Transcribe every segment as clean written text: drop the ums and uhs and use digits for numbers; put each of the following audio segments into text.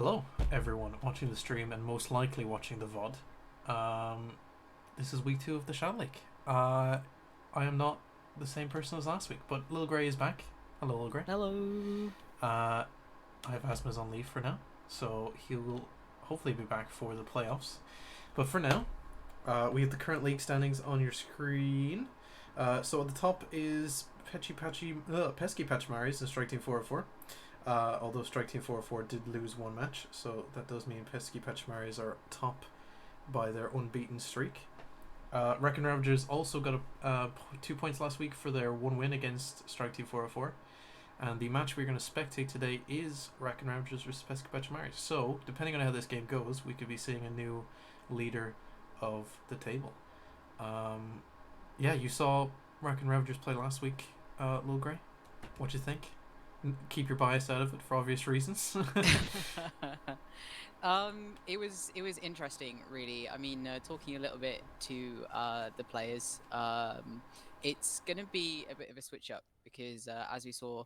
Hello, everyone watching the stream and most likely watching the VOD. This is week 2 of the Shadow League. I am not the same person as last week, but Lil Grey is back. Hello, Lil Grey. Hello. I have Asma's on leave for now, so he will hopefully be back for the playoffs. But for now, we have the current league standings on your screen. So at the top is Pesky Pachimaris in Strike Team 404. Although Strike Team 404 did lose one match, so that does mean Pesky Pachimaris are top by their unbeaten streak. Raccoon Ravagers also got 2 points last week for their one win against Strike Team 404. And the match we're going to spectate today is Raccoon Ravagers versus Pesky Pachimaris. So, depending on how this game goes, we could be seeing a new leader of the table. Yeah, you saw Raccoon Ravagers play last week, Lil Grey. What'd you think? Keep your bias out of it for obvious reasons. It was interesting, really. I mean, talking a little bit to the players, it's gonna be a bit of a switch up because as we saw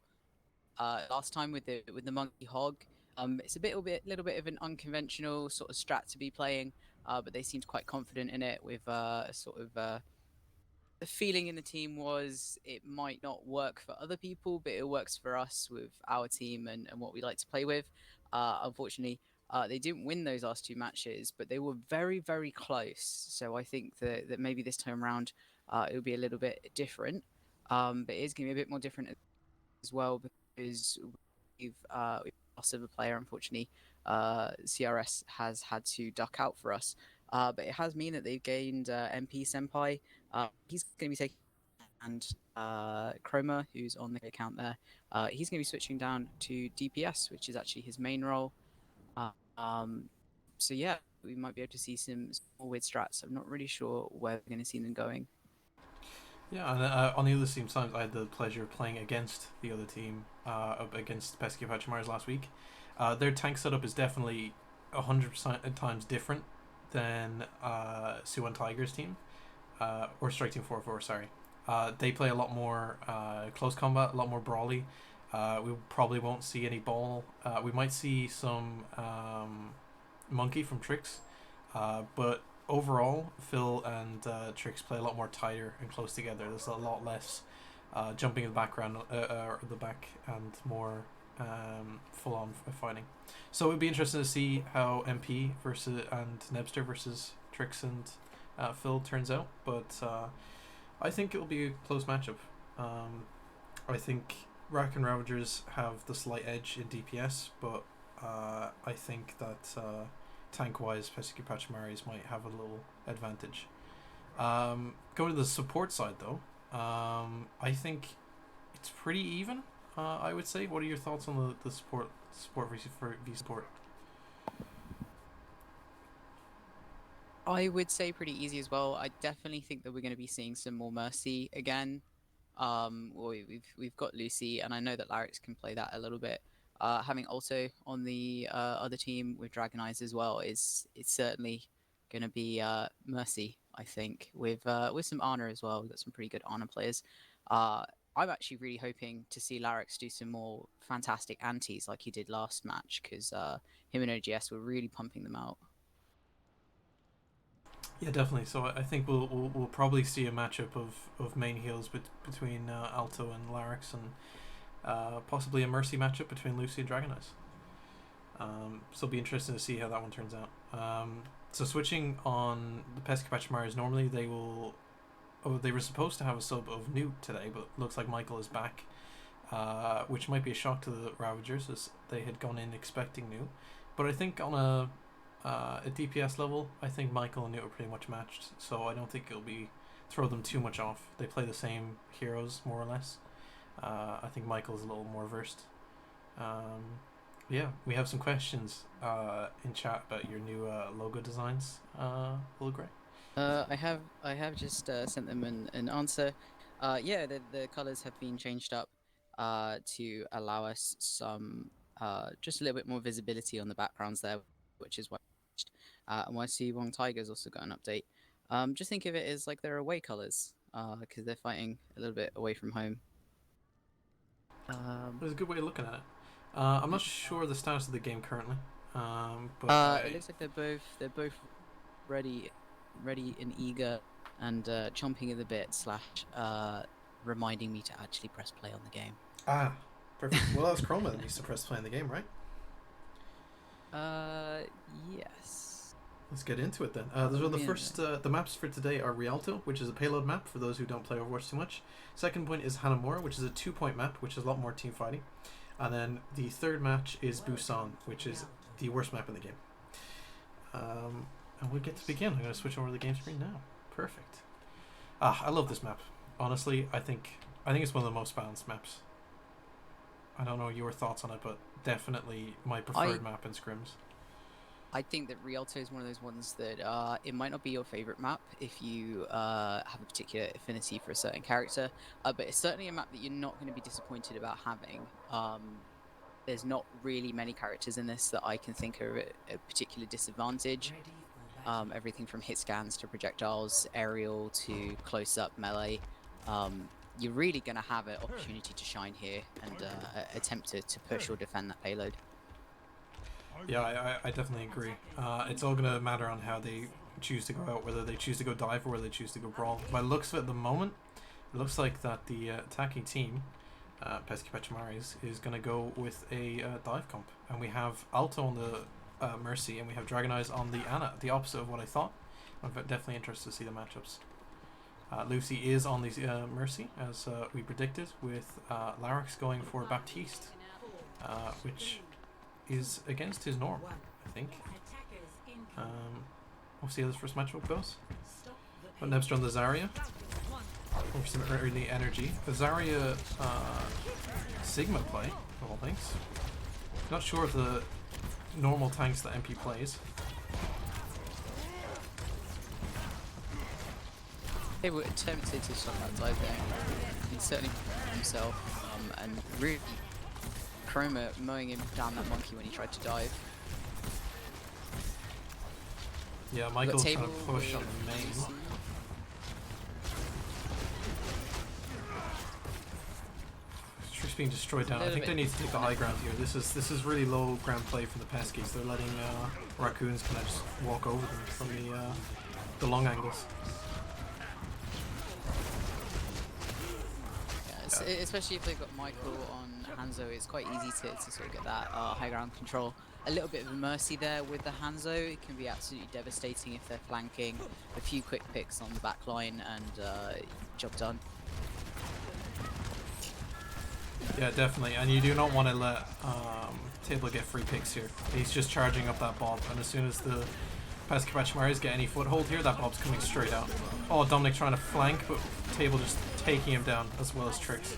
last time with the monkey hog, it's little bit of an unconventional sort of strat to be playing, but they seemed quite confident in it with the feeling in the team was it might not work for other people, but it works for us with our team and what we like to play with. Unfortunately, they didn't win those last two matches, but they were very, very close. So I think that maybe this time around it'll be a little bit different. But it is going to be a bit more different as well because we've lost of a player, unfortunately. CRS has had to duck out for us. But it has mean that they've gained MP Senpai. He's going to be taking and Chroma, who's on the account there. He's going to be switching down to DPS, which is actually his main role. Um, so yeah, we might be able to see some more weird strats. I'm not really sure where we're going to see them going. Yeah, and on the other team times, I had the pleasure of playing against the other team, against Pesky Pachimaris last week. Their tank setup is definitely 100% at times different than Suwon Tiger's team, or Strike Team 404, sorry. They play a lot more close combat, a lot more brawly. We probably won't see any ball. We might see some monkey from Trix, but overall, Phil and Trix play a lot more tighter and close together. There's a lot less jumping in the background, or the back, and more full-on fighting. So it would be interesting to see how MP versus and Nebster versus Trix and Phil turns out. But I think it will be a close matchup. I think Rack and Ravagers have the slight edge in DPS, but I think that tank-wise, Pesky Pachimaris might have a little advantage. Going to the support side, though, I think it's pretty even. I would say. What are your thoughts on the support v support? I would say pretty easy as well. I definitely think that we're going to be seeing some more Mercy again. We've got Lucy, and I know that Larix can play that a little bit. Having also on the other team with Dragon Eyes as well is it's certainly going to be Mercy. I think with some Ana as well. We've got some pretty good Ana players. I'm actually really hoping to see Larix do some more fantastic antis like he did last match because him and OGS were really pumping them out. Yeah, definitely. So I think we'll probably see a matchup of main heals between Alto and Larix, and possibly a Mercy matchup between Lucy and Dragon Eyes. So it'll be interesting to see how that one turns out. So switching on the Pesky Pachimaris, normally they will. Oh, they were supposed to have a sub of Newt today, but looks like Michael is back, which might be a shock to the Ravagers as they had gone in expecting Newt. But I think on a DPS level, I think Michael and Newt are pretty much matched, so I don't think it'll be throw them too much off. They play the same heroes more or less. I think Michael's a little more versed. Yeah, we have some questions in chat about your new logo designs, Will Gray. I have just sent them an answer. Yeah, the colors have been changed up to allow us some just a little bit more visibility on the backgrounds there, which is why. And why see Wong Tiger's also got an update. Just think of it as like their away colors because they're fighting a little bit away from home. There's a good way of looking at it. I'm not sure the status of the game currently. But It looks like they're both ready and eager, and chomping at the bit / reminding me to actually press play on the game. Perfect. Well, that was Chroma that needs to press play in the game, right? Yes. Let's get into it then. The first the maps for today are Rialto, which is a payload map for those who don't play Overwatch too much. Second point is Hanamura, which is a 2-point map, which is a lot more team fighting. And then the third match is Busan, which is the worst map in the game. And we'll get to begin. I'm going to switch over to the game screen now. Perfect. I love this map. Honestly, I think it's one of the most balanced maps. I don't know your thoughts on it, but definitely my preferred map in scrims. I think that Rialto is one of those ones that it might not be your favorite map if you have a particular affinity for a certain character, but it's certainly a map that you're not going to be disappointed about having. There's not really many characters in this that I can think are at a particular disadvantage. Everything from hit scans to projectiles, aerial to close-up melee. You're really going to have an opportunity to shine here and attempt to push or defend that payload. Yeah, I definitely agree. It's all going to matter on how they choose to go out, whether they choose to go dive or whether they choose to go brawl. By the looks of it at the moment, it looks like that the attacking team, Pesky Pachimaris, is going to go with a dive comp. And we have Alto on the Mercy, and we have Dragon Eyes on the Ana, the opposite of what I thought. I'm definitely interested to see the matchups. Lucy is on the Mercy, as we predicted, with Larix going for Baptiste, which is against his norm, I think. We'll see how this first matchup goes. But Nebster on the Zarya. For some early energy. The Zarya Sigma play, of all things. Not sure of the normal tanks that MP plays. They were tempted to stop that dive there. He certainly himself, and really Chroma mowing him down that monkey when he tried to dive. Yeah, Michael's trying to push on the main. Streak's being destroyed down. I think they need to take the high ground here. This is really low ground play from the Peskies. They're letting Raccoons kind of just walk over them from the long angles. Especially if they've got Michael on Hanzo, it's quite easy to sort of get that high ground control. A little bit of a mercy there with the Hanzo. It can be absolutely devastating if they're flanking. A few quick picks on the back line and job done. Yeah, definitely. And you do not want to let Table get free picks here. He's just charging up that Bob, and as soon as the Pesky Pachimaris get any foothold here, that Bob's coming straight out. Oh, Dominic trying to flank, but Table just taking him down as well as Tricks.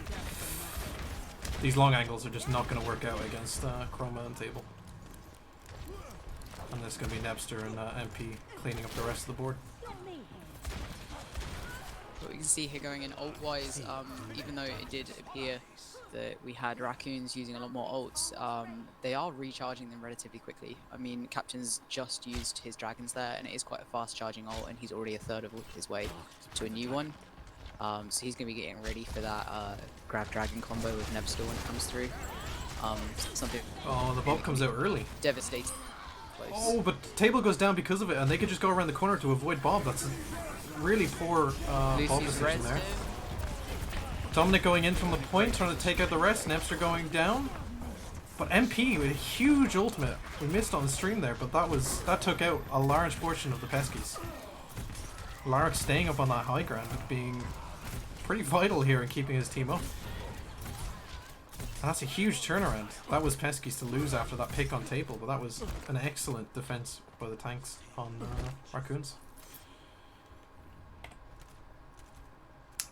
These long angles are just not going to work out against Chroma and Table. And there's going to be Nebster and MP cleaning up the rest of the board. What we can see here going in ult-wise, even though it did appear that we had Raccoons using a lot more ults, they are recharging them relatively quickly. I mean, Captain's just used his dragons there, and it is quite a fast charging ult, and he's already a third of his way to a new one. So he's going to be getting ready for that grab dragon combo with Nebster when it comes through. Something. Oh, the Bob comes out early. Devastating. Close. Oh, but Table goes down because of it, and they could just go around the corner to avoid Bob. That's a really poor Bob decision there. Dominic going in from the point, trying to take out the rest. Nebster going down. But MP with a huge ultimate. We missed on the stream there, but that took out a large portion of the Peskies. Lark staying up on that high ground, being pretty vital here in keeping his team up. And that's a huge turnaround. That was Pesky's to lose after that pick on Table, but that was an excellent defense by the tanks on Raccoons.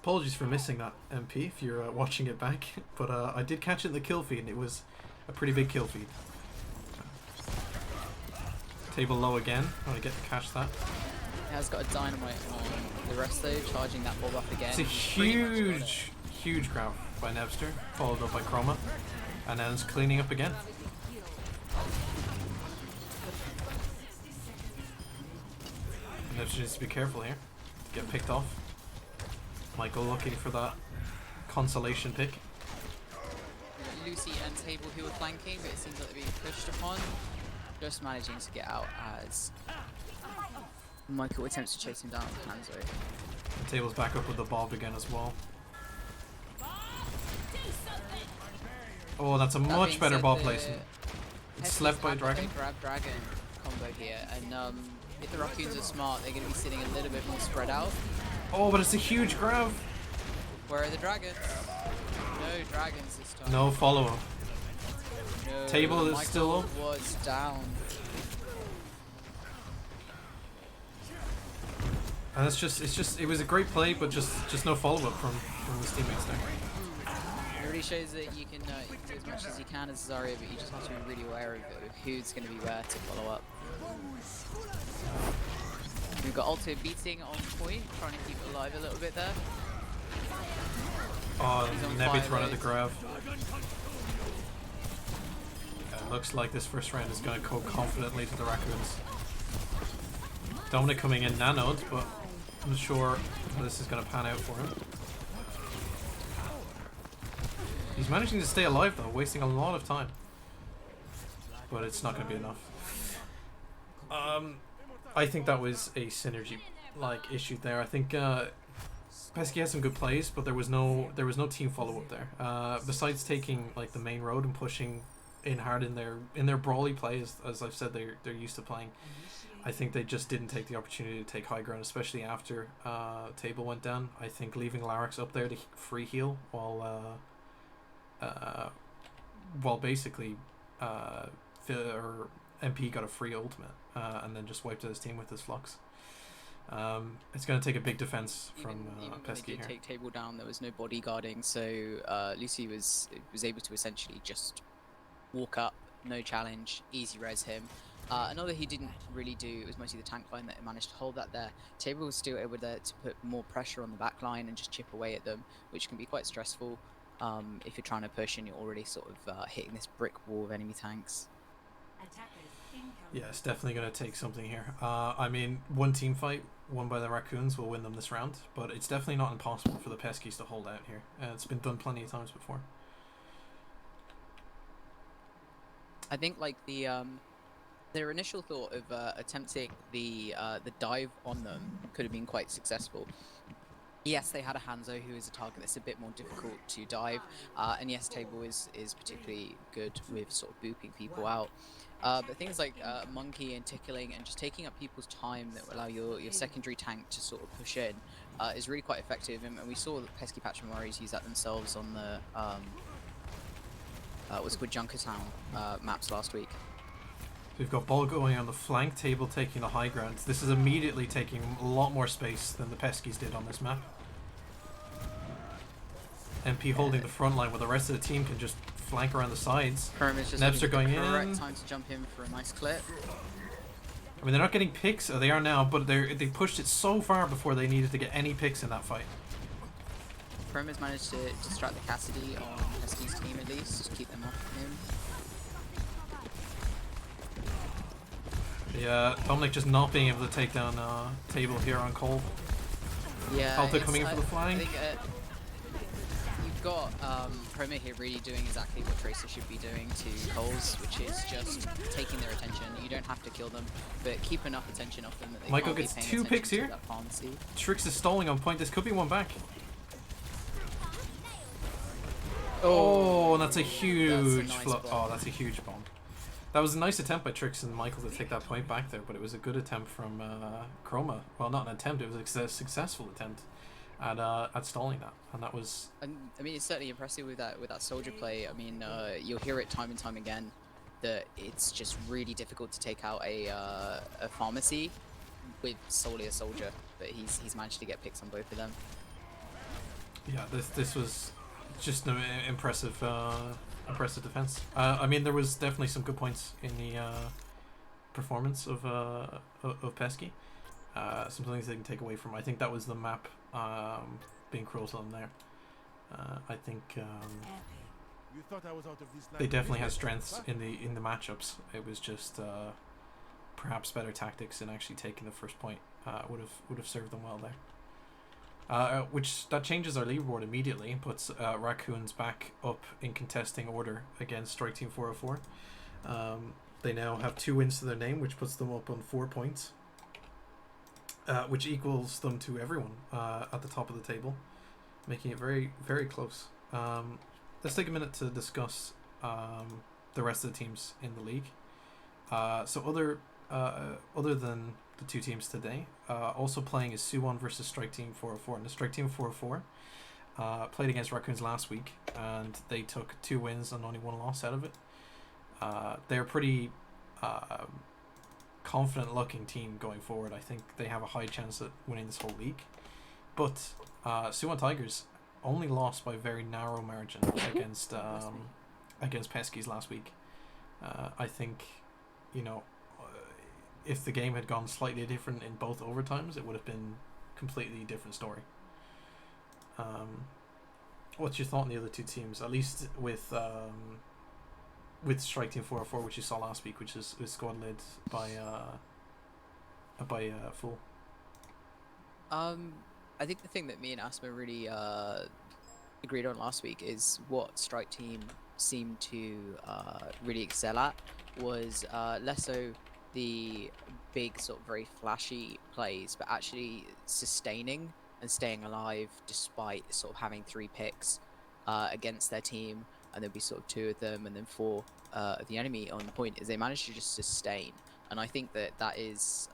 Apologies for missing that MP if you're watching it back, but I did catch it in the kill feed, and it was a pretty big kill feed. Table low again. I get to catch that. Has got a dynamite on the rest though, charging that Bob up again. It's a huge grab by Nebster, followed up by Chroma, and then it's cleaning up again. Nebster needs to be careful here. Get picked off. Michael looking for that consolation pick. Lucy and Table who are flanking, but it seems like they're being pushed upon. just managing to get out as Michael attempts to chase him down with Hanzo. The table's back up with the Bob again as well. Oh, that's a much better ball placement. It's slept by Dragon. Grab Dragon combo here, and if the Raccoons are smart, they're going to be sitting a little bit more spread out. Oh, but it's a huge grab. Where are the Dragons? No Dragons this time. No follow-up. No, Table is Michael still up. was down. And it was a great play, but just no follow-up from his teammates there. It really shows that you can do as much as you can as Zarya, but you just have to be really aware of who's going to be where to follow up. We've got Alto beating on point, trying to keep it alive a little bit there. Oh, Nebi's run at the grab. Yeah, looks like this first round is going to go confidently to the Raccoons. Dominic coming in nanoed, but I'm not sure how this is going to pan out for him. He's managing to stay alive though, wasting a lot of time. But it's not going to be enough. I think that was a synergy issue there. I think Pesky has some good plays, but there was no team follow up there. Besides taking the main road and pushing in hard in their brawly plays, as I've said they're used to playing. I think they just didn't take the opportunity to take high ground, especially after Table went down. I think leaving Larix up there to free heal while basically MP got a free ultimate and then just wiped out his team with his flux. It's going to take a big defense from Pesky here. When they did take Table down, there was no bodyguarding, so Lucy was able to essentially just walk up, no challenge, easy res him. Another he didn't really do, it was mostly the tank line that managed to hold that there. Table was still able to put more pressure on the back line and just chip away at them, which can be quite stressful if you're trying to push and you're already sort of hitting this brick wall of enemy tanks. Yeah, it's definitely going to take something here. I mean, one team fight won by the Raccoons will win them this round, but it's definitely not impossible for the Peskies to hold out here. It's been done plenty of times before. I think their initial thought of attempting the dive on them could have been quite successful. Yes, they had a Hanzo who is a target that's a bit more difficult to dive, and yes, Table is particularly good with sort of booping people out. But things like Monkey and Tickling and just taking up people's time that will allow your secondary tank to sort of push in is really quite effective, and we saw that Pesky Pachimaris use that themselves on the what's it called, Junkertown maps last week. We've got Ball going on the flank, Table taking the high ground. This is immediately taking a lot more space than the Peskies did on this map. MP holding the front line, while the rest of the team can just flank around the sides. Nebs are going in. Correct time to jump in for a nice clip. I mean, they're not getting picks, or they are now, but they pushed it so far before they needed to get any picks in that fight. Chrome has managed to distract the Cassidy on Pesky's team at least, to keep them off him. Yeah, Dominic just not being able to take down Table here on Cole. Yeah, Alto coming in for the flank. I think, you've got Chroma here really doing exactly what Tracer should be doing to Coles, which is just taking their attention. You don't have to kill them, but keep enough attention off them that they Michael can't be gets paying 2 picks attention here. to that pharmacy. Trix is stalling on point. This could be one back. Oh, and that's a huge that's a huge bomb. That was a nice attempt by Trix and Michael to take that point back there, but it was a good attempt from Chroma. Well, not an attempt, it was a successful attempt at stalling that, and that was. And I mean, it's certainly impressive with that soldier play. I mean, you'll hear it time and time again that it's just really difficult to take out a pharmacy with solely a soldier, but he's managed to get picks on both of them. Yeah, this was just an impressive defense. I mean, there was definitely some good points in the performance of Pesky. Some things they can take away from. I think that was the map being cruel to them there. I think they definitely had strengths in the matchups. It was just perhaps better tactics in actually taking the first point would have served them well there. Which that changes our leaderboard immediately, puts Raccoons back up in contesting order against Strike Team 404. They now have 2 wins to their name, which puts them up on 4 points, which equals them to everyone at the top of the table, making it very, very close. Let's take a minute to discuss the rest of the teams in the league. So other than the 2 teams today, also playing is Suwon versus Strike Team 404. And the Strike Team 404 played against Raccoons last week, and they took 2 wins and only 1 loss out of it. They're a pretty confident-looking team going forward. I think they have a high chance at winning this whole league. But Suwon Tigers only lost by a very narrow margin against Pesky's last week. I think, if the game had gone slightly different in both overtimes, it would have been a completely different story. What's your thought on the other 2 teams? At least with Strike Team 404, which you saw last week, which is squad led by Fool. I think the thing that me and Asma really agreed on last week is what Strike Team seemed to really excel at was less so the big sort of very flashy plays, but actually sustaining and staying alive despite sort of having 3 picks against their team, and there'll be sort of 2 of them and then 4 of the enemy. On the point is they managed to just sustain, and I think that is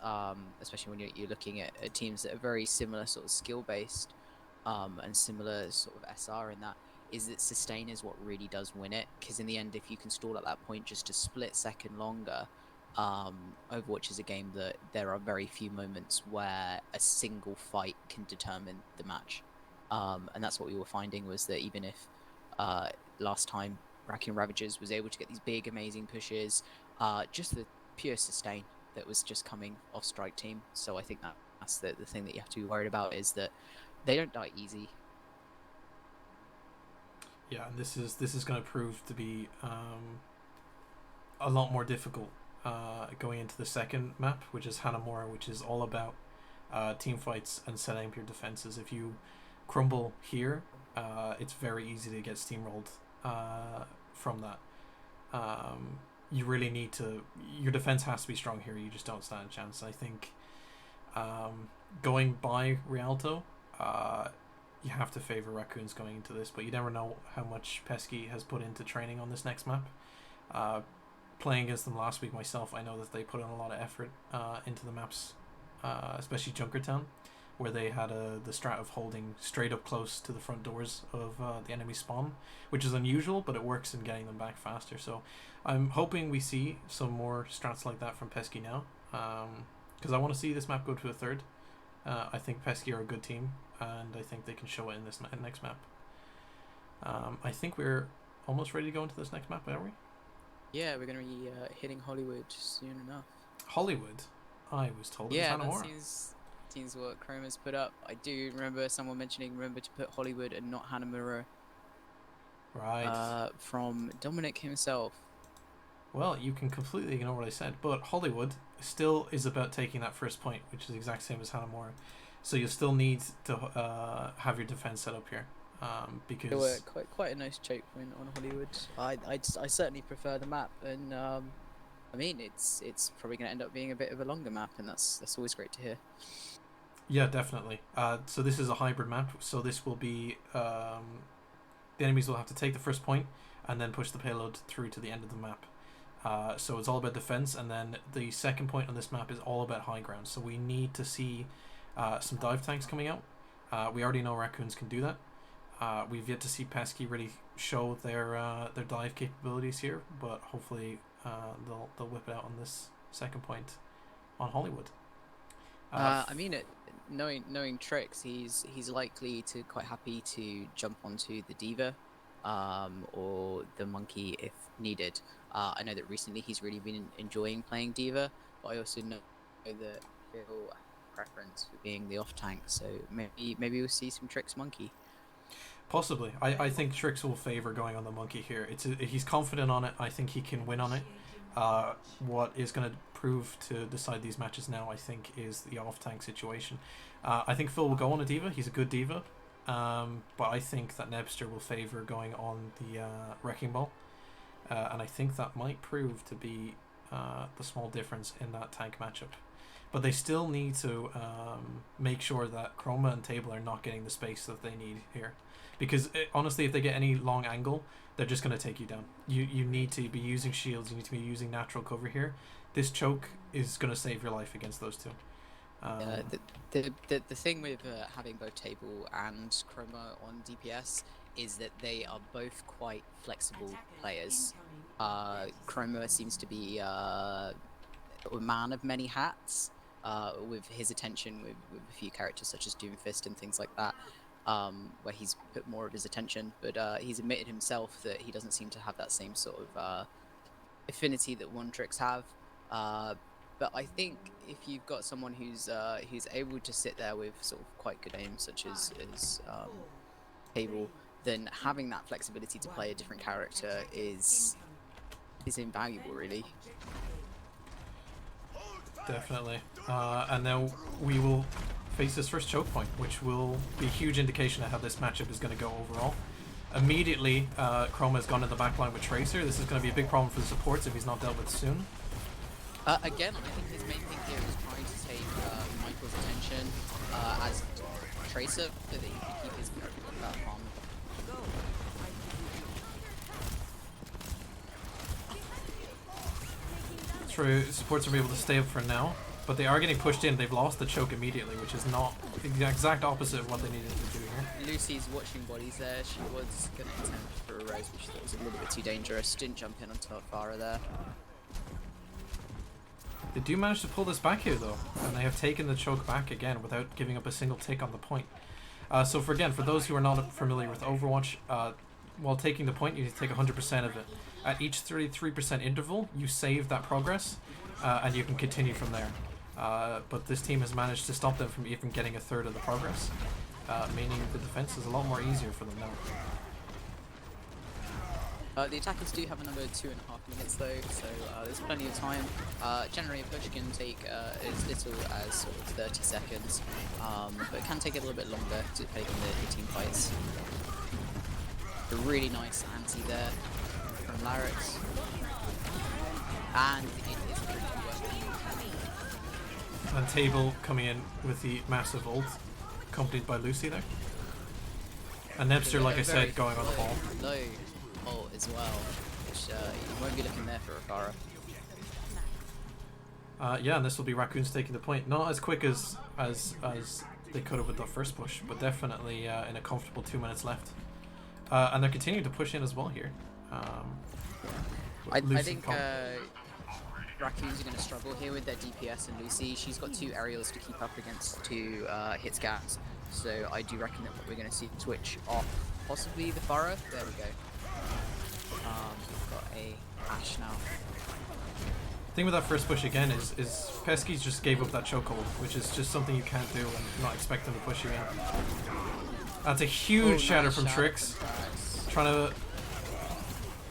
especially when you're looking at teams that are very similar sort of skill based and similar sort of SR in that, is that sustain is what really does win it, because in the end, if you can stall at that point just a split second longer, Overwatch is a game that there are very few moments where a single fight can determine the match, and that's what we were finding, was that even if last time Raccoon Ravagers was able to get these big amazing pushes, just the pure sustain that was just coming off Strike Team. So I think that's the thing that you have to be worried about, is that they don't die easy. Yeah, and this is going to prove to be a lot more difficult going into the second map, which is Hanamura, which is all about team fights and setting up your defenses. If you crumble here, it's very easy to get steamrolled from that. You really need to... Your defense has to be strong here. You just don't stand a chance. I think going by Rialto, you have to favor Raccoons going into this, but you never know how much Pesky has put into training on this next map. Playing against them last week myself, I know that they put in a lot of effort into the maps, especially Junkertown, where they had the strat of holding straight up close to the front doors of the enemy spawn, which is unusual, but it works in getting them back faster. So I'm hoping we see some more strats like that from Pesky now, because I want to see this map go to a third. I think Pesky are a good team, and I think they can show it in this next map. I think we're almost ready to go into this next map, aren't we? Yeah, we're going to be hitting Hollywood soon enough. Hollywood? I was told yeah, it was Hanamura. Seems what Chrome has put up. I do remember someone mentioning, remember to put Hollywood and not Hanamura. Right. From Dominic himself. Well, you can completely ignore what I said, but Hollywood still is about taking that first point, which is the exact same as Hanamura. So you still need to have your defense set up here, because They were quite a nice choke win on Hollywood. I certainly prefer the map, and I mean it's probably going to end up being a bit of a longer map, and that's always great to hear. Yeah, definitely. So this is a hybrid map. So this will be the enemies will have to take the first point and then push the payload through to the end of the map. So it's all about defense, and then the second point on this map is all about high ground. So we need to see some dive tanks coming out. We already know Raccoons can do that. We've yet to see Pesky really show their dive capabilities here, but hopefully they'll whip it out on this second point on Hollywood. I mean, knowing Trix, he's likely to quite happy to jump onto the Diva, or the Monkey if needed. I know that recently he's really been enjoying playing Diva, but I also know that he'll have a preference for being the off tank. So maybe we'll see some Trix Monkey. Possibly. I think Trix will favor going on the Monkey here. He's confident on it. I think he can win on it. What is going to prove to decide these matches now, I think, is the off-tank situation. I think Phil will go on a Diva. He's a good Diva. But I think that Nebster will favor going on the Wrecking Ball. And I think that might prove to be the small difference in that tank matchup. But they still need to make sure that Chroma and Table are not getting the space that they need here. Because honestly, if they get any long angle, they're just going to take you down. You need to be using shields, you need to be using natural cover here. This choke is going to save your life against those two. The thing with having both Table and Chroma on DPS is that they are both quite flexible players. Chroma seems to be a man of many hats, with his attention with a few characters such as Doomfist and things like that, where he's put more of his attention, but he's admitted himself that he doesn't seem to have that same sort of affinity that One Tricks have. But I think if you've got someone who's able to sit there with sort of quite good aim, such as Table, then having that flexibility to play a different character is invaluable, really. Definitely. And now we will face this first choke point, which will be a huge indication of how this matchup is going to go overall. Immediately, Chroma has gone in the backline with Tracer. This is going to be a big problem for the supports if he's not dealt with soon. Again, I think his main thing here is trying to take Michael's attention as Tracer, so that he can keep his farm. True, supports are able to stay up for now, but they are getting pushed in. They've lost the choke immediately, which is not the exact opposite of what they needed to do here. Lucy's watching bodies there. She was going to attempt for a res, which she thought was a little bit too dangerous. Didn't jump in onto Farah there. They do manage to pull this back here though, and they have taken the choke back again without giving up a single tick on the point. So for those who are not familiar with Overwatch, while taking the point, you need to take 100% of it. At each 33% interval, you save that progress, and you can continue from there. But this team has managed to stop them from even getting a third of the progress, meaning the defense is a lot more easier for them now. The attackers do have another 2.5 minutes though, so there's plenty of time. Generally a push can take as little as sort of 30 seconds, but it can take a little bit longer depending on the team fights. A really nice anti there from Larix, and it is going to be working. And Table coming in with the massive ult, accompanied by Lucy there. And Nebster, like I said, going on the ball. Low ult as well, which you won't be looking there for Rafara. Yeah, and this will be Raccoons taking the point. Not as quick as they could have with the first push, but definitely in a comfortable 2 minutes left. And they're continuing to push in as well here. I think Raccoons are going to struggle here with their DPS and Lucy. She's got 2 aerials to keep up against 2 hit scats, so I do reckon that we're going to see switch off possibly the Farah. There we go. We've got a Ash now. The thing with that first push again is Pesky just gave up that chokehold, which is just something you can't do and not expect them to push you in. That's a huge shatter from Trix. Trying to...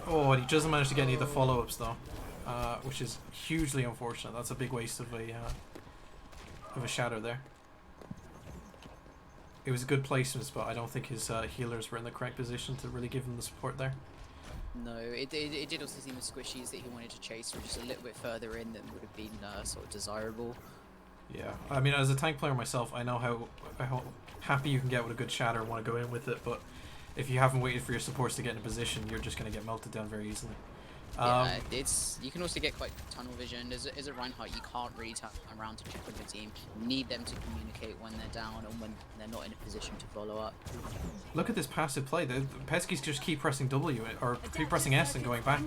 Oh, and he doesn't manage to get any of the follow-ups though, which is hugely unfortunate. That's a big waste of a shatter there. It was a good placement, but I don't think his healers were in the correct position to really give him the support there. No, it did also seem the squishies that he wanted to chase were just a little bit further in than would have been sort of desirable. Yeah, I mean, as a tank player myself, I know how happy you can get with a good shatter and want to go in with it, but if you haven't waited for your supports to get in a position, you're just going to get melted down very easily. Yeah, you can also get quite tunnel vision. As a Reinhardt, you can't really turn around to check on your team. You need them to communicate when they're down and when they're not in a position to follow up. Look at this passive play. The Pesky's just keep pressing W or keep pressing S and going back.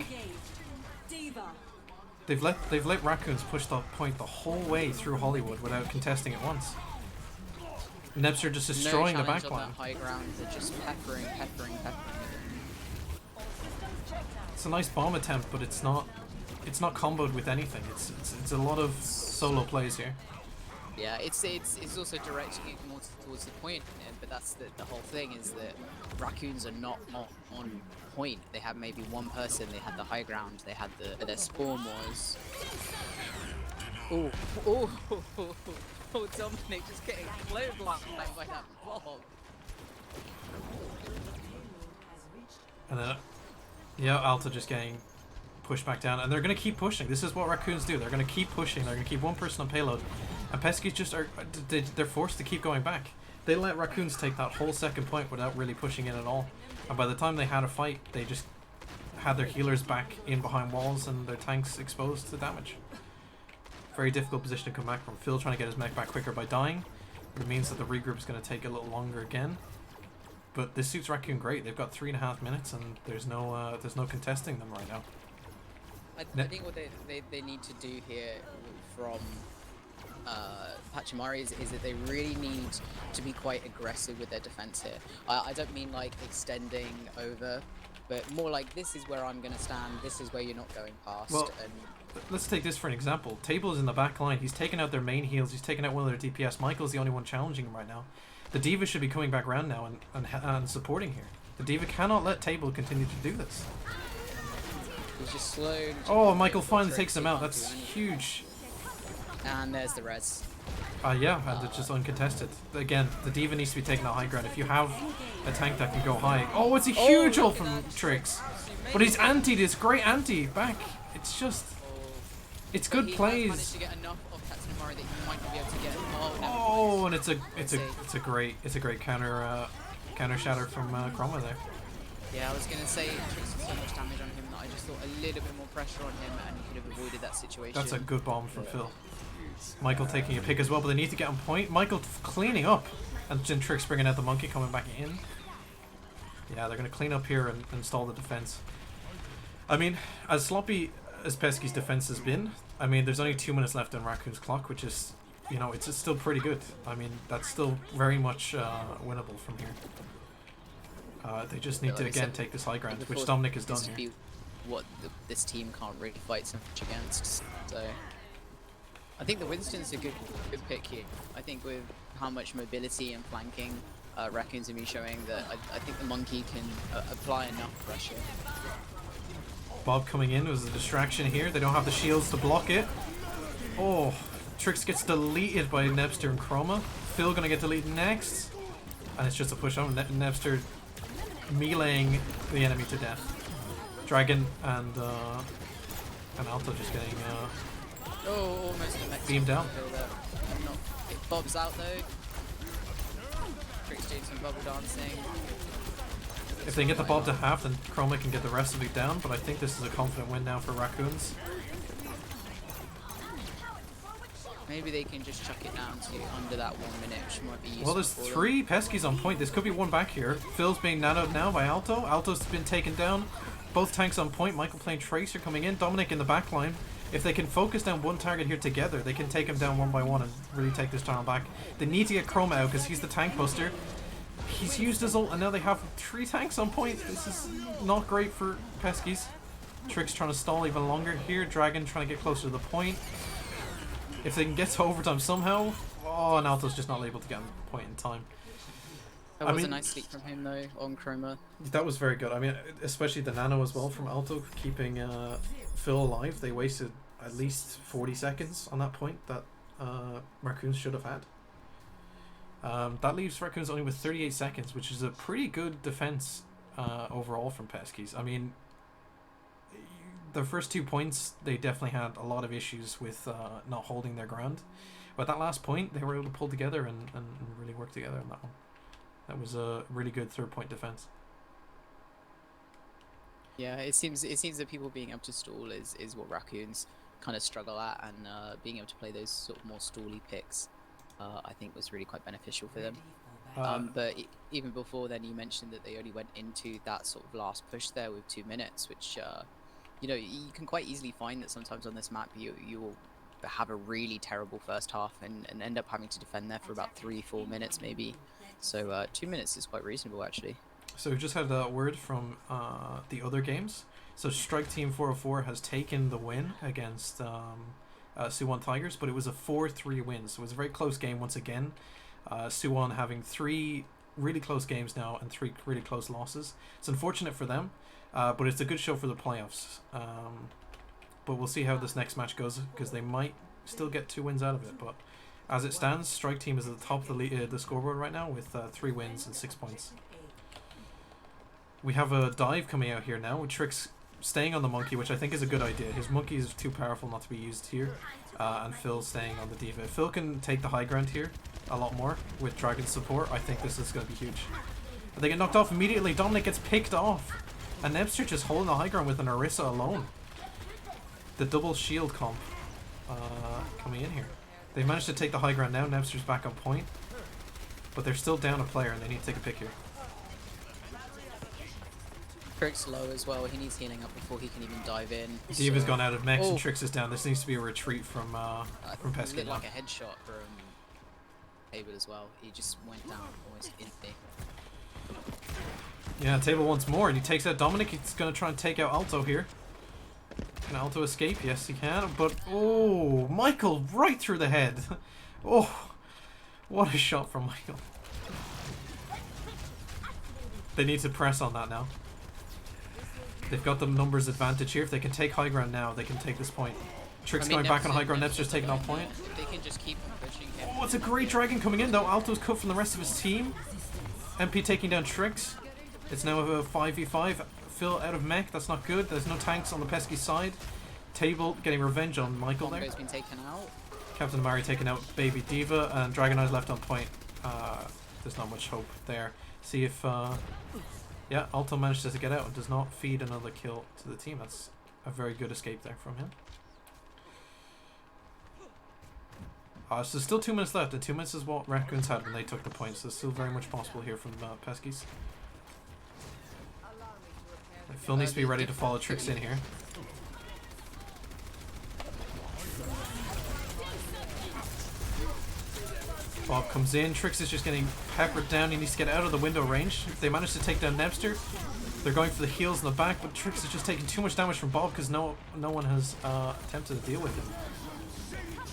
They've let Raccoons push the point the whole way through Hollywood without contesting it once. Nebster just destroying the backline. High ground, they're just peppering. It's a nice bomb attempt, but it's not comboed with anything. It's a lot of solo plays here. Yeah, it's also directing it more towards the point, but that's the whole thing is that Raccoons are not on point. They have maybe one person. They had the high ground. They had their spawn was. Oh, Dominic just getting blown by that bomb. And then, yeah, Alta just getting push back down, and they're going to keep pushing. This is what Raccoons do. They're going to keep pushing. They're going to keep one person on payload, and Pesky's just they're forced to keep going back. They let Raccoons take that whole second point without really pushing in at all, and by the time they had a fight, they just had their healers back in behind walls and their tanks exposed to damage. Very difficult position to come back from. Phil trying to get his mech back quicker by dying. It means that the regroup is going to take a little longer again. But this suits Raccoon great. They've got 3.5 minutes and there's no contesting them right now. I think what they need to do here from Pachimaris is that they really need to be quite aggressive with their defense here. I don't mean like extending over, but more like this is where I'm going to stand, this is where you're not going past. Well, let's take this for an example. Table is in the back line. He's taken out their main heals. He's taken out one of their DPS. Michael's the only one challenging him right now. The D.Va should be coming back around now and supporting here. The D.Va cannot let Table continue to do this. He's just slow. Oh, Michael finally takes him out. That's huge. And there's the res. Yeah, and it's just uncontested. Again, the D.Va needs to be taking the high ground. If you have a tank that can go high... Oh, it's a huge ult from Trix. But he's antied. It's great anti back. It's just... It's good plays. Managed to get enough of Pachimaris that he might not be able to get. Oh, and it's a great counter shatter from Chroma there. Yeah, I was gonna say Trix did so much damage on him that I just thought a little bit more pressure on him and he could have avoided that situation. That's a good bomb from Phil. Michael taking a pick as well, but they need to get on point. Michael cleaning up, and then Trix bringing out the monkey coming back in. Yeah, they're gonna clean up here and install the defense. I mean, as sloppy as Pesky's defense has been, I mean, there's only 2 minutes left on Raccoon's clock, which is, you know, it's still pretty good. I mean, that's still very much winnable from here. They just need to, again, take this high ground, which Dominic has done here. What this team can't really fight so much against. So, I think the Winston's a good pick here. I think with how much mobility and flanking Raccoons have been showing, that I think the monkey can apply enough pressure. Bob coming in was a distraction here. They don't have the shields to block it. Oh, Trix gets deleted by Nebster and Chroma. Phil gonna get deleted next. And it's just a push on. Nebster meleeing the enemy to death. Dragon and Alto just getting almost beamed down. Bob's out though. Trix doing some bubble dancing. If they can get the Bob to half, then Chroma can get the rest of it down, but I think this is a confident win now for Raccoons. Maybe they can just chuck it down to under that 1 minute, which might be useful. Well, there's 3 Peskies on point. This could be one back here. Phil's being nanoed now by Alto. Alto's been taken down. Both tanks on point. Michael playing Tracer coming in. Dominic in the back line. If they can focus down one target here together, they can take him down one by one and really take this channel back. They need to get Chroma out because he's the tank buster. He's used his ult and now they have 3 tanks on point. This is not great for Peskies. Trix trying to stall even longer here. Dragon trying to get closer to the point. If they can get to overtime somehow. Oh, and Alto's just not able to get on the point in time. That was a nice leap from him though on Chroma. That was very good. I mean, especially the nano as well from Alto, keeping Phil alive. They wasted at least 40 seconds on that point that Raccoons should have had. That leaves Raccoons only with 38 seconds, which is a pretty good defense overall from Peskies. I mean, the first 2 points, they definitely had a lot of issues with not holding their ground. But that last point, they were able to pull together and really work together on that one. That was a really good 3rd point defense. Yeah, it seems that people being able to stall is what Raccoons kind of struggle at, and being able to play those sort of more stally picks, I think was really quite beneficial for them. But even before then, you mentioned that they only went into that sort of last push there with 2 minutes, which you know, you can quite easily find that sometimes on this map you will have a really terrible first half and end up having to defend there for about 3-4 minutes maybe. So 2 minutes is quite reasonable actually. So we've just had a word from the other games. So Strike Team 404 has taken the win against Suwon Tigers, but it was a 4-3 win. So it was a very close game once again. Suwon having 3 really close games now and 3 really close losses. It's unfortunate for them, but it's a good show for the playoffs. But we'll see how this next match goes, because they might still get 2 wins out of it. But as it stands, Strike Team is at the top of the scoreboard right now with 3 wins and 6 points. We have a dive coming out here now with Trix staying on the monkey, which I think is a good idea. His monkey is too powerful not to be used here. And Phil staying on the D.Va. If Phil can take the high ground here a lot more with Dragon's support, I think this is going to be huge. But they get knocked off immediately. Dominic gets picked off. And Nebster just holding the high ground with an Orisa alone. The double shield comp coming in here. They managed to take the high ground now. Nebster's back on point. But they're still down a player and they need to take a pick here. Trick's low as well. He needs healing up before he can even dive in. D.Va's gone out of mechs and Trix is down. This needs to be a retreat from Pesky. Looked like a headshot from Table as well. He just went down almost instantly. Yeah, Table once more and he takes out Dominic. He's going to try and take out Alto here. Can Alto escape? Yes, he can. But, oh, Michael right through the head. Oh, what a shot from Michael. They need to press on that now. They've got the numbers advantage here. If they can take high ground now, they can take this point. Trix going back on high ground. Nebster's taking off point. They can just keep on pushing him. Oh, it's a great Dragon coming in though. Alto's cut from the rest of his team. MP taking down Trix. It's now a 5v5. Phil out of mech. That's not good. There's no tanks on the Pesky side. Table getting revenge on Michael there. Combo's been taken out. Captain Amari taking out Baby D.Va and Dragon Eyes left on point. There's not much hope there. See if yeah, Alto managed to get out and does not feed another kill to the team. That's a very good escape there from him. So there's still 2 minutes left, and 2 minutes is what Raccoons had when they took the points. So there's still very much possible here from Peskies. Phil needs to be ready to follow Trix in here. Bob comes in. Trix is just getting peppered down. He needs to get out of the window range. They managed to take down Nebster. They're going for the heals in the back, but Trix is just taking too much damage from Bob because no one has attempted to deal with him.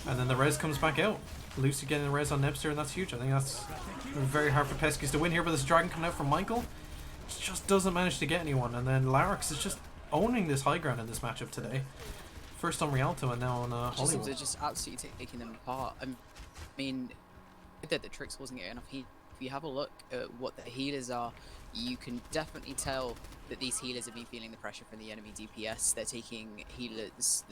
And then the res comes back out. Lucy getting the res on Nebster, and that's huge. I think that's very hard for Peskies to win here, but this Dragon coming out from Michael just doesn't manage to get anyone. And then Larix is just owning this high ground in this matchup today. First on Rialto and now on Hollywood. They're just absolutely taking them apart. I mean, that the Trix wasn't getting enough heat. If you have a look at what the healers are, you can definitely tell that these healers have been feeling the pressure from the enemy DPS. They're taking healers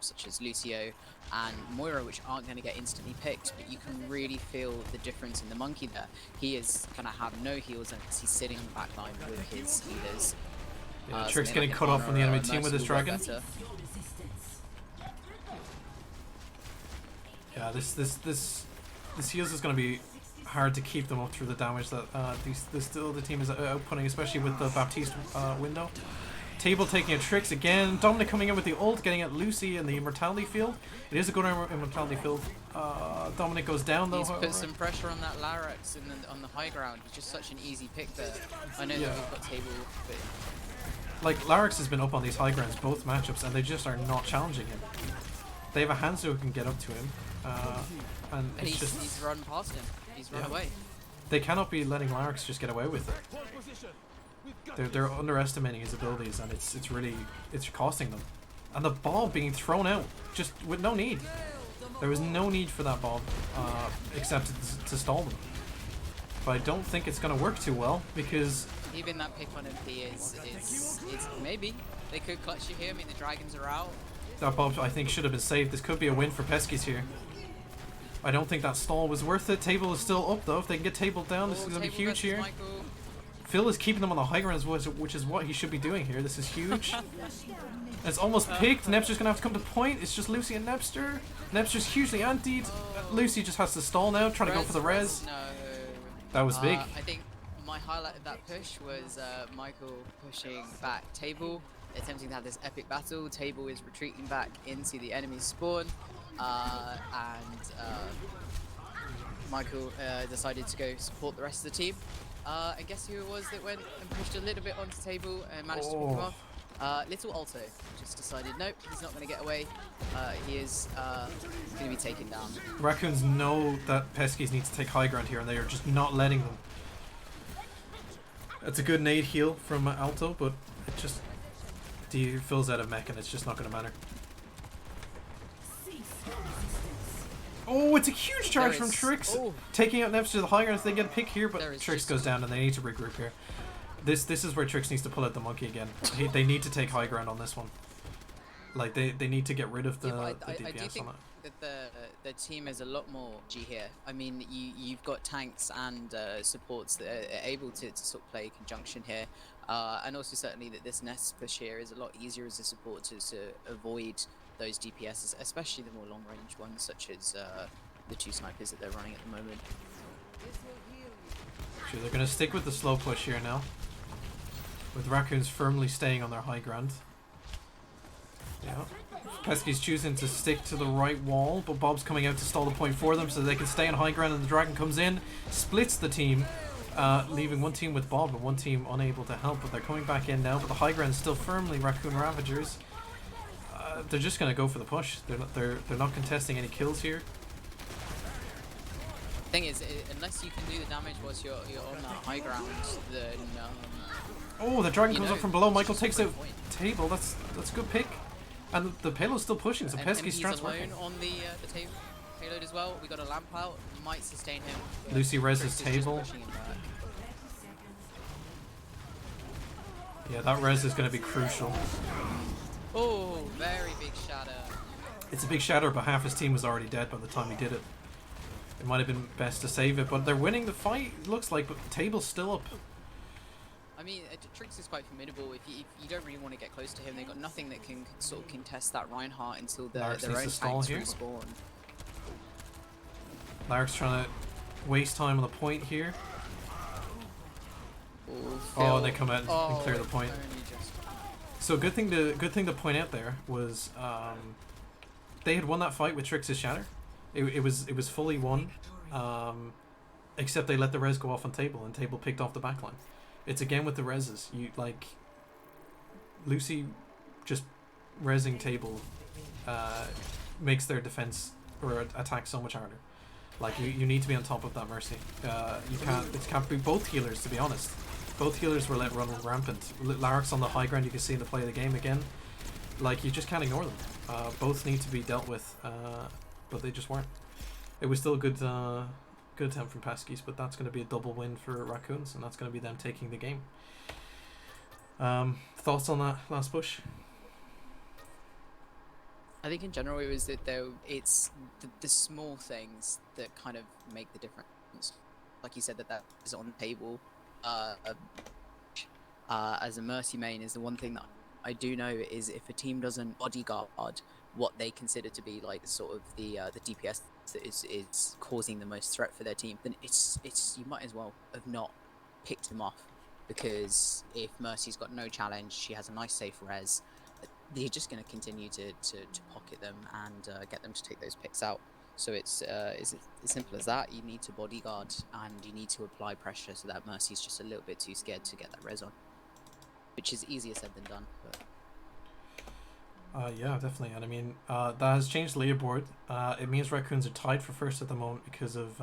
such as Lucio and Moira, which aren't going to get instantly picked, but you can really feel the difference in the monkey there. He is going to have no heals unless he's sitting in the back line with his healers. Yeah, Trix getting cut off from the enemy team with his Dragon. Yeah, this heals is going to be hard to keep them up through the damage that the team is outputting, especially with the Baptiste window. Table taking a Trix again. Dominic coming in with the ult, getting at Lucy in the Immortality field. It is a good Immortality field. Dominic goes down though. He's put some pressure on that Larix on the high ground. He's just such an easy pick there. I know that we've got Table, but like Larix has been up on these high grounds both matchups, and they just are not challenging him. They have a Hanzo who can get up to him, and it's he's run past him. He's run away. They cannot be letting Larix just get away with it. They're underestimating his abilities, and it's costing them. And the ball being thrown out just with no need. There was no need for that ball, except to stall them. But I don't think it's going to work too well because even that pick on MP is maybe they could clutch you here. I mean, the Dragons are out. That bomb, I think, should have been saved. This could be a win for Peskies here. I don't think that stall was worth it. Table is still up, though. If they can get Table down, this is going to be huge here. Michael. Phil is keeping them on the high ground, which is what he should be doing here. This is huge. It's almost picked. Nebster's going to have to come to point. It's just Lucy and Nebster. Nebster's hugely antied. Lucy just has to stall now, trying to go for the res. No. That was big. I think my highlight of that push was Michael pushing back Table, attempting to have this epic battle. Table is retreating back into the enemy spawn, and Michael decided to go support the rest of the team. And guess who it was that went and pushed a little bit onto Table and managed to pick him off? Little Alto just decided, nope, he's not going to get away. He is going to be taken down. Raccoons know that Peskies need to take high ground here, and they are just not letting them. It's a good nade heal from Alto, but it just fills out of mech, and it's just not going to matter. Oh, it's a huge charge from Trix, taking out Nebster to the high ground. They get a pick here, but Trix goes down, and they need to regroup here. This is where Trix needs to pull out the monkey again. They need to take high ground on this one. Like they need to get rid of the, yeah, the DPS I do think on it. that the team is a lot more G here. I mean, you've got tanks and supports that are able to sort of play conjunction here, and also certainly that this nest push here is a lot easier as a support to avoid those DPSs, especially the more long range ones such as the 2 snipers that they're running at the moment. Sure, they're gonna stick with the slow push here now, with Raccoons firmly staying on their high ground. Yeah. Pesky's choosing to stick to the right wall, but Bob's coming out to stall the point for them so they can stay on high ground, and the Dragon comes in, splits the team, leaving one team with Bob and one team unable to help, but they're coming back in now, but the high ground is still firmly Raccoon Ravagers. They're just going to go for the push. They're not contesting any kills here. Thing is, unless you can do the damage whilst you're on that high ground, then oh, the Dragon comes up from below. Michael takes out table. That's a good pick. And the payload's still pushing, so Pesky's strats working. On the payload as well. We got a lamp out, might sustain him. Lucy reses table. Yeah, that res is going to be crucial. Oh, very big shatter. It's a big shatter, but half his team was already dead by the time he did it. It might have been best to save it, but they're winning the fight, it looks like, but the table's still up. I mean, Trix is quite formidable. If you don't really want to get close to him, they've got nothing that can sort of contest that Reinhardt until their own tanks respawn. Lark's trying to waste time on the point here. Oh, and they come out and clear the point. So good thing to point out there was they had won that fight with Trix's shatter. It was fully won, except they let the res go off on table, and table picked off the backline. It's again with the reses. You like Lucy just resing table makes their defense or attack so much harder. Like you need to be on top of that Mercy. It can't be both healers, to be honest. Both healers were let run rampant. Lark's on the high ground. You can see in the play of the game again. Like you just can't ignore them. Both need to be dealt with, but they just weren't. It was still a good attempt from Pesky's, but that's going to be a double win for Raccoons, and that's going to be them taking the game. Thoughts on that last push? I think in general it was that it's the small things that kind of make the difference. Like you said, that is on the table. As a Mercy main, is the one thing that I do know is if a team doesn't bodyguard what they consider to be like sort of the DPS that is causing the most threat for their team, then it's you might as well have not picked him off, because if Mercy's got no challenge, she has a nice safe res, they're just going to continue to pocket them and get them to take those picks out. So it's as simple as that. You need to bodyguard and you need to apply pressure so that Mercy's just a little bit too scared to get that res on, which is easier said than done. But yeah, definitely. And I mean, that has changed the leaderboard. It means Raccoons are tied for first at the moment because of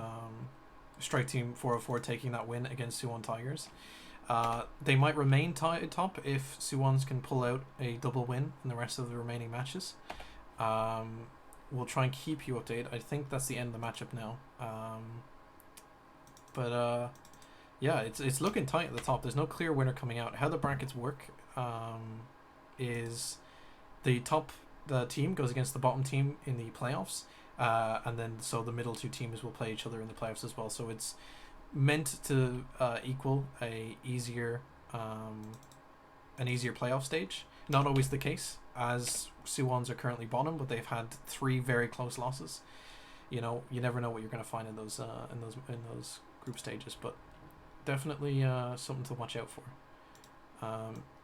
Strike Team 404 taking that win against Suwon Tigers. They might remain tied at top if Suwons can pull out a double win in the rest of the remaining matches. We'll try and keep you updated. I think that's the end of the matchup now. Yeah, it's looking tight at the top. There's no clear winner coming out. How the brackets work is the team goes against the bottom team in the playoffs, and then so the middle two teams will play each other in the playoffs as well. So it's meant to equal an easier playoff stage. Not always the case, as Suwons are currently bottom, but they've had 3 very close losses. You know, you never know what you're going to find in those group stages, but definitely something to watch out for.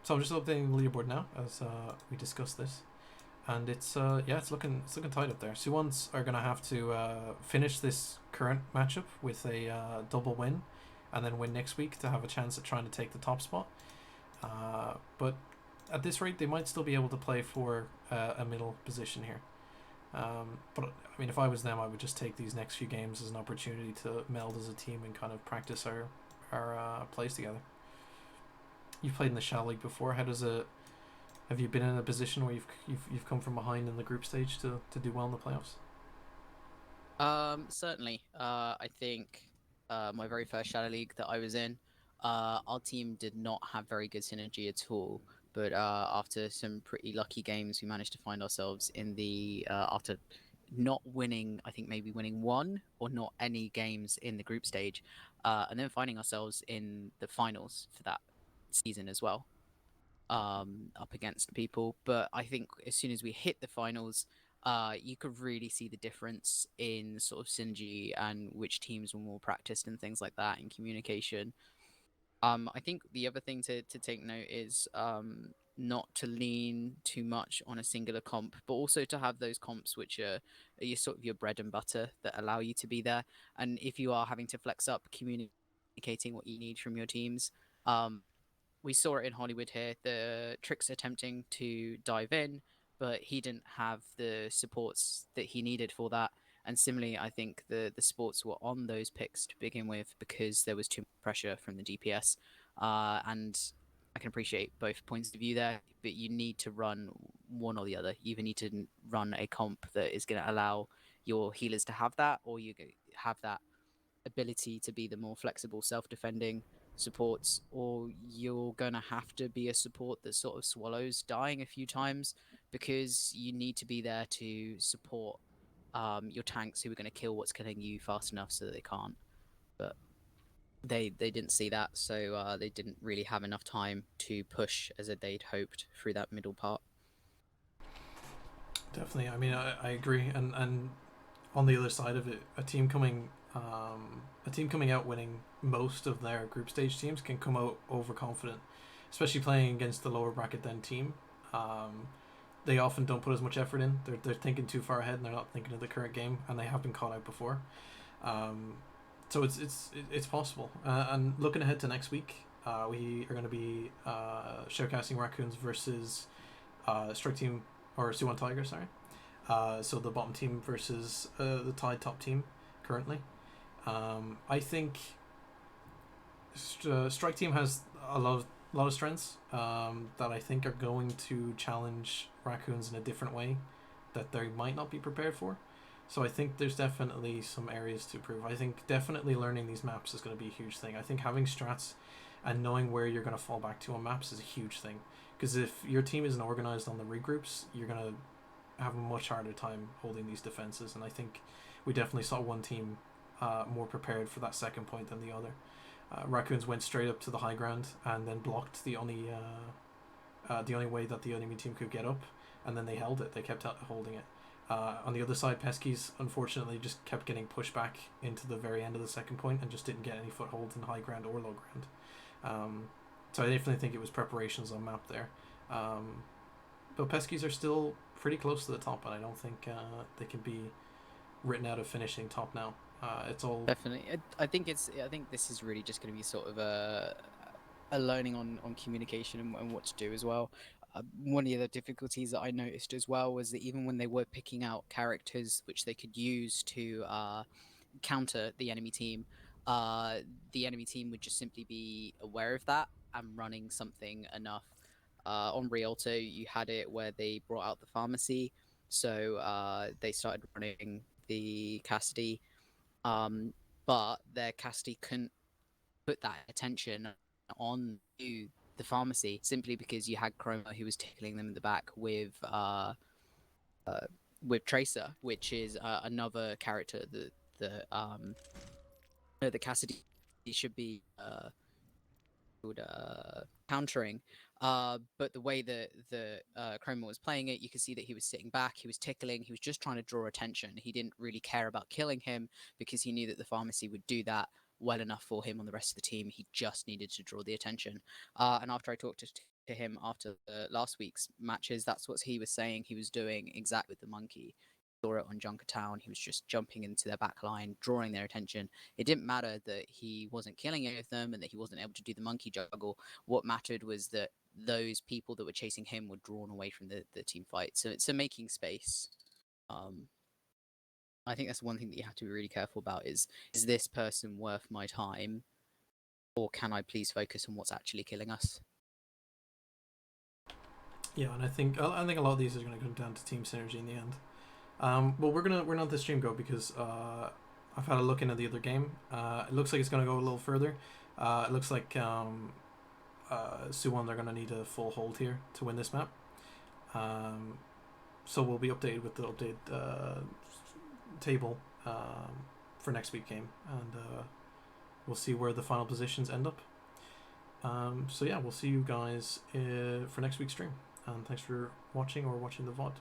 So I'm just updating the leaderboard now as we discuss this, and it's looking tight up there. Suwons are going to have to finish this current matchup with a double win, and then win next week to have a chance at trying to take the top spot. But at this rate, they might still be able to play for a middle position here. But I mean, if I was them, I would just take these next few games as an opportunity to meld as a team and kind of practice our plays together. You've played in the Shadow League before. Have you been in a position where you've come from behind in the group stage to do well in the playoffs? Certainly. I think my very first Shadow League that I was in, our team did not have very good synergy at all. But after some pretty lucky games, we managed to find ourselves in the after not winning, I think maybe winning one or not any games in the group stage, and then finding ourselves in the finals for that season as well, up against people. But I think as soon as we hit the finals, you could really see the difference in sort of synergy and which teams were more practiced and things like that in communication. I think the other thing to take note is not to lean too much on a singular comp, but also to have those comps which are your sort of your bread and butter that allow you to be there. And if you are having to flex up, communicating what you need from your teams, um, we saw it in Hollywood here. The Tricks attempting to dive in, but he didn't have the supports that he needed for that. And similarly, I think the sports were on those picks to begin with because there was too much pressure from the DPS. And I can appreciate both points of view there, but you need to run one or the other. You either need to run a comp that is going to allow your healers to have that, or you have that ability to be the more flexible self-defending supports, or you're gonna have to be a support that sort of swallows dying a few times because you need to be there to support your tanks who are going to kill what's killing you fast enough so that they can't. But they didn't see that, so they didn't really have enough time to push as they'd hoped through that middle part. Definitely. I mean, I agree. And on the other side of it, a team coming out winning most of their group stage teams can come out overconfident, especially playing against the lower bracket then team. Um, they often don't put as much effort in. They're thinking too far ahead and they're not thinking of the current game, and they have been caught out before. Um, so it's possible. And looking ahead to next week, we are going to be showcasing Raccoons versus Strike Team or Suwon Tiger. Sorry. So the bottom team versus the tied top team currently. I think Strike Team has a lot of strengths that I think are going to challenge Raccoons in a different way that they might not be prepared for. So I think there's definitely some areas to improve. I think definitely learning these maps is going to be a huge thing. I think having strats and knowing where you're going to fall back to on maps is a huge thing. Because if your team isn't organized on the regroups, you're going to have a much harder time holding these defenses. And I think we definitely saw one team more prepared for that second point than the other. Raccoons went straight up to the high ground and then blocked the only way that the enemy team could get up, and then they held it. They kept holding it. On the other side, Pesky's unfortunately just kept getting pushed back into the very end of the second point and just didn't get any footholds in high ground or low ground. So I definitely think it was preparations on map there. But Peskies are still pretty close to the top, and I don't think they can be written out of finishing top now. It's all Definitely, I think this is really just going to be sort of a learning on communication and what to do as well. One of the other difficulties that I noticed as well was that even when they were picking out characters which they could use to counter uh, the enemy team would just simply be aware of that and running something enough. On Rialto, you had it where they brought out the pharmacy, so they started running the Cassidy, um, but their Cassidy couldn't put that attention on to the pharmacy simply because you had Chroma who was tickling them in the back uh, with Tracer, which is another character that the Cassidy should be countering. But the way that the Chroma was playing it, you could see that he was sitting back, he was tickling, he was just trying to draw attention. He didn't really care about killing him because he knew that the pharmacy would do that well enough for him on the rest of the team. He just needed to draw the attention. And after I talked to him after last week's matches, that's what he was saying he was doing exactly with the monkey. Saw it on Junkertown. He was just jumping into their back line, drawing their attention. It didn't matter that he wasn't killing any of them and that he wasn't able to do the monkey juggle. What mattered was that those people that were chasing him were drawn away from the team fight. So it's making space. Um, I think that's one thing that you have to be really careful about is this person worth my time, or can I please focus on what's actually killing us? yeah, and I think a lot of these are going to come down to team synergy in the end. Well, we're gonna let the stream go because I've had a look into the other game. It looks like it's gonna go a little further. It looks like Suwon, they're going to need a full hold here to win this map. So we'll be updated with the updated table for next week game, and we'll see where the final positions end up. So yeah, we'll see you guys for next week's stream. And thanks for watching or watching the VOD.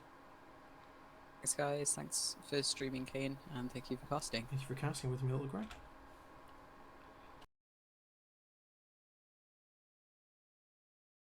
Thanks, guys. Thanks for streaming, Kane, and thank you for casting. Thank you for casting with me, Little Grey.